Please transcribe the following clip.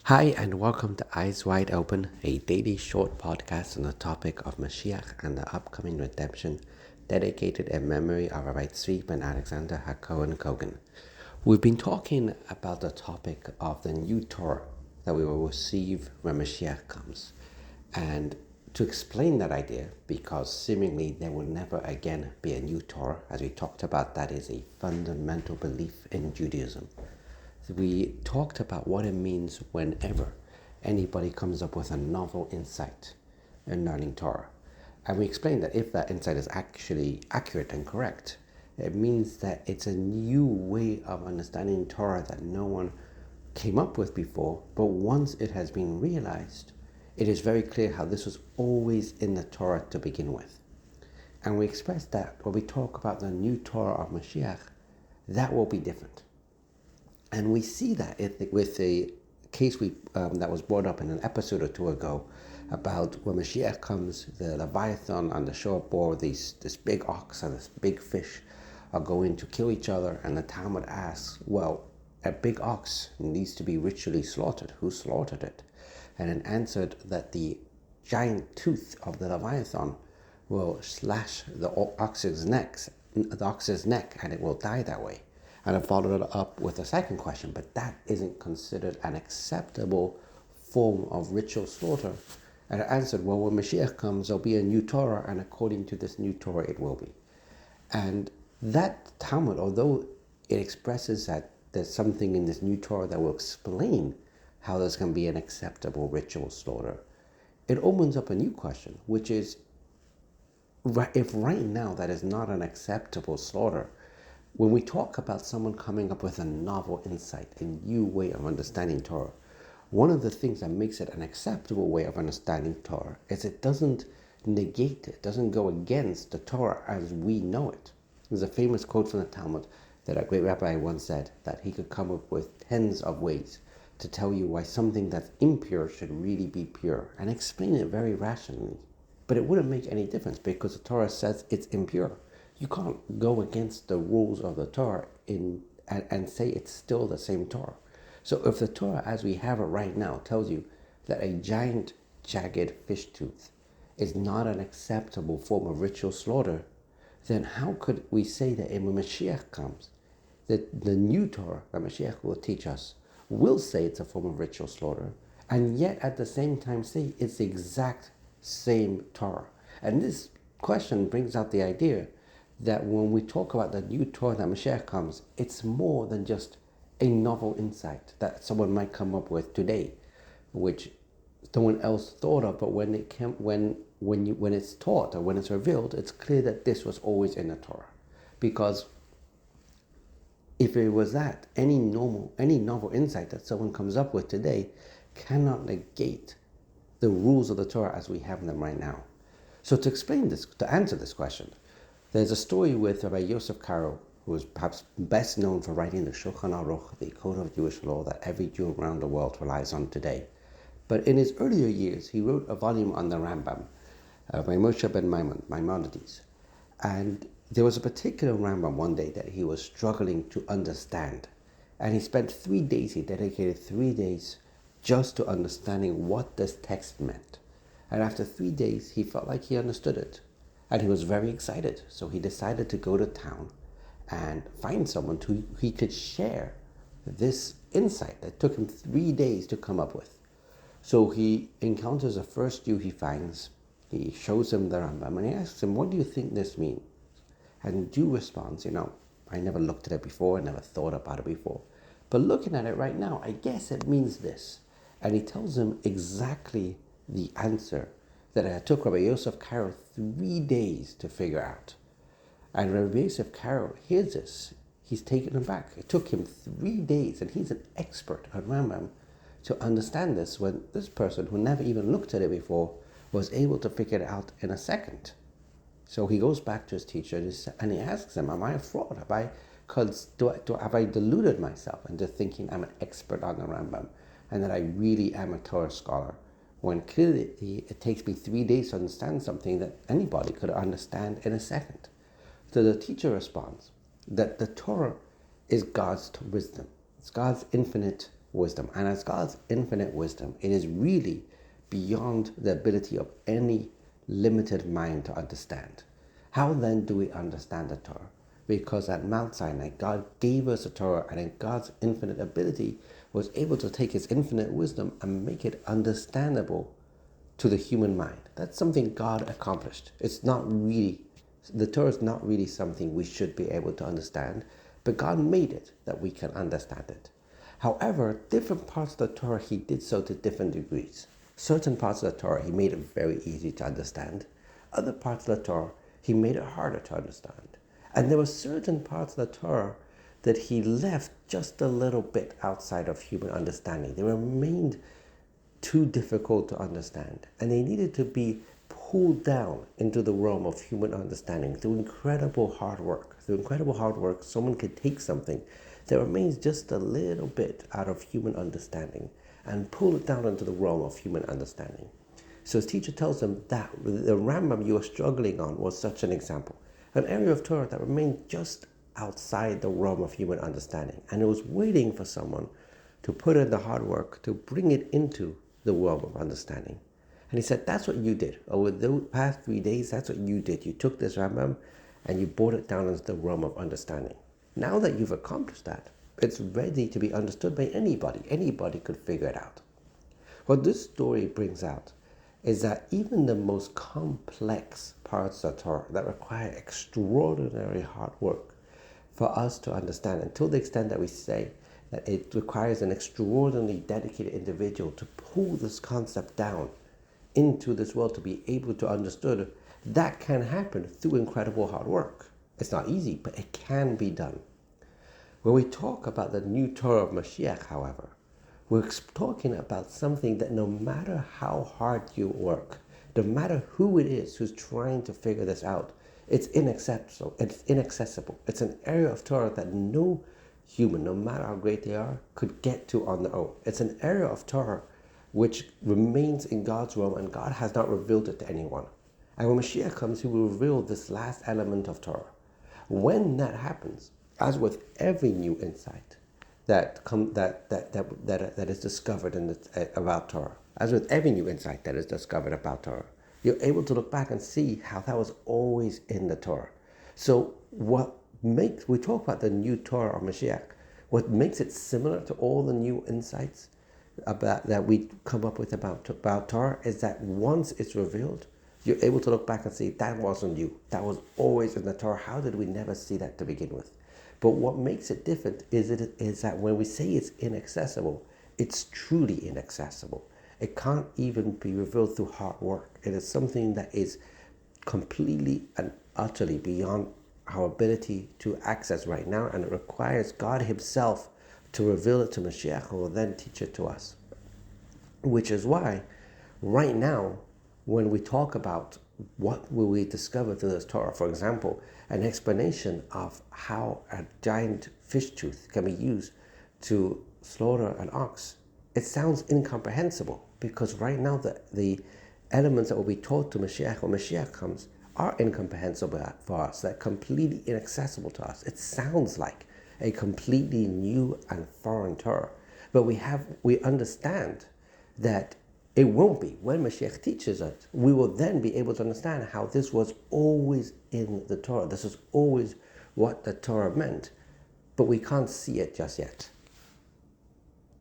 Hi, and welcome to Eyes Wide Open, a daily short podcast on the topic of Mashiach and the upcoming redemption, dedicated in memory of Rabbi Tzvi ben Alexander HaKohen Kogan. We've been talking about the topic of the new Torah that we will receive when Mashiach comes. And to explain that idea, because seemingly there will never again be a new Torah, as we talked about, that is a fundamental belief in Judaism. We talked about what it means whenever anybody comes up with a novel insight in learning Torah. And we explained that if that insight is actually accurate and correct, it means that it's a new way of understanding Torah that no one came up with before, but once it has been realized, it is very clear how this was always in the Torah to begin with. And we expressed that when we talk about the new Torah of Mashiach, that will be different. And we see that with a case that was brought up in an episode or two ago about when Mashiach comes, the Leviathan on the shoreboard, this big ox and this big fish are going to kill each other. And the Talmud asks, well, a big ox needs to be ritually slaughtered. Who slaughtered it? And it answered that the giant tooth of the Leviathan will slash the ox's neck, and it will die that way. And I followed it up with a second question, but that isn't considered an acceptable form of ritual slaughter. And I answered, well, when Mashiach comes, there'll be a new Torah, and according to this new Torah, it will be. And that Talmud, although it expresses that there's something in this new Torah that will explain how there's going to be an acceptable ritual slaughter, it opens up a new question, which is, if right now that is not an acceptable slaughter, when we talk about someone coming up with a novel insight, a new way of understanding Torah, one of the things that makes it an acceptable way of understanding Torah is it doesn't negate it, doesn't go against the Torah as we know it. There's a famous quote from the Talmud that a great rabbi once said that he could come up with tens of ways to tell you why something that's impure should really be pure and explain it very rationally. But it wouldn't make any difference because the Torah says it's impure. You can't go against the rules of the Torah and say it's still the same Torah. So if the Torah as we have it right now tells you that a giant jagged fish tooth is not an acceptable form of ritual slaughter, then how could we say that when Mashiach comes, that the new Torah that Mashiach will teach us will say it's a form of ritual slaughter, and yet at the same time say it's the exact same Torah? And this question brings out the idea that when we talk about the new Torah that Mashiach comes, it's more than just a novel insight that someone might come up with today, which no one else thought of. But when it's taught or when it's revealed, it's clear that this was always in the Torah. Because if it was that, any novel insight that someone comes up with today cannot negate the rules of the Torah as we have them right now. So to answer this question, there's a story with Rabbi Yosef Karo, who is perhaps best known for writing the Shulchan Aruch, the Code of Jewish Law that every Jew around the world relies on today. But in his earlier years, he wrote a volume on the Rambam, by Moshe ben Maimonides. And there was a particular Rambam one day that he was struggling to understand. And he spent 3 days, he dedicated 3 days just to understanding what this text meant. And after 3 days, he felt like he understood it. And he was very excited. So he decided to go to town and find someone who he could share this insight that took him 3 days to come up with. So he encounters the first Jew he finds. He shows him the Rambam and he asks him, what do you think this means? And the Jew responds, I never looked at it before, I never thought about it before. But looking at it right now, I guess it means this. And he tells him exactly the answer that it took Rabbi Yosef Karo 3 days to figure out. And Rabbi Yosef Karo hears this. He's taken aback. It took him 3 days, and he's an expert on Rambam, to understand this when this person who never even looked at it before was able to figure it out in a second. So he goes back to his teacher and he asks him, am I a fraud? Have I deluded myself into thinking I'm an expert on the Rambam and that I really am a Torah scholar, when clearly it takes me 3 days to understand something that anybody could understand in a second? So the teacher responds that the Torah is God's wisdom. It's God's infinite wisdom. And as God's infinite wisdom, it is really beyond the ability of any limited mind to understand. How then do we understand the Torah? Because at Mount Sinai, God gave us the Torah, and in God's infinite ability was able to take his infinite wisdom and make it understandable to the human mind. That's something God accomplished. The Torah is not really something we should be able to understand, but God made it that we can understand it. However, different parts of the Torah, he did so to different degrees. Certain parts of the Torah, he made it very easy to understand. Other parts of the Torah, he made it harder to understand. And there were certain parts of the Torah that he left just a little bit outside of human understanding. They remained too difficult to understand, and they needed to be pulled down into the realm of human understanding through incredible hard work. Through incredible hard work, someone could take something that remains just a little bit out of human understanding and pull it down into the realm of human understanding. So his teacher tells him that the Rambam you are struggling on was such an example, an area of Torah that remained just outside the realm of human understanding, and it was waiting for someone to put in the hard work to bring it into the realm of understanding. And he said, that's what you did. Over the past 3 days, that's what you did. You took this Rambam and you brought it down into the realm of understanding. Now that you've accomplished that, it's ready to be understood by anybody. Anybody could figure it out. What this story brings out is that even the most complex parts of Torah that require extraordinary hard work for us to understand, until the extent that we say that it requires an extraordinarily dedicated individual to pull this concept down into this world to be able to understood, that can happen through incredible hard work. It's not easy, but it can be done. When we talk about the new Torah of Mashiach, however, we're talking about something that no matter how hard you work, no matter who it is who's trying to figure this out, it's inaccessible. It's an area of Torah that no human, no matter how great they are, could get to on their own. It's an area of Torah which remains in God's realm, and God has not revealed it to anyone. And when Mashiach comes, he will reveal this last element of Torah. When that happens, as with every new insight that is discovered about Torah, as with every new insight that is discovered about Torah, you're able to look back and see how that was always in the Torah. So we talk about the new Torah of Mashiach, what makes it similar to all the new insights that we come up with about Torah is that once it's revealed, you're able to look back and see that wasn't you. That was always in the Torah. How did we never see that to begin with? But what makes it different is that when we say it's inaccessible, it's truly inaccessible. It can't even be revealed through hard work. It is something that is completely and utterly beyond our ability to access right now, and it requires God himself to reveal it to Mashiach, who will then teach it to us. Which is why, right now, when we talk about what will we discover through this Torah, for example, an explanation of how a giant fish tooth can be used to slaughter an ox, it sounds incomprehensible, because right now the elements that will be taught to Mashiach when Mashiach comes are incomprehensible for us. They're completely inaccessible to us. It sounds like a completely new and foreign Torah. But we understand that it won't be. When Mashiach teaches it, we will then be able to understand how this was always in the Torah. This is always what the Torah meant. But we can't see it just yet.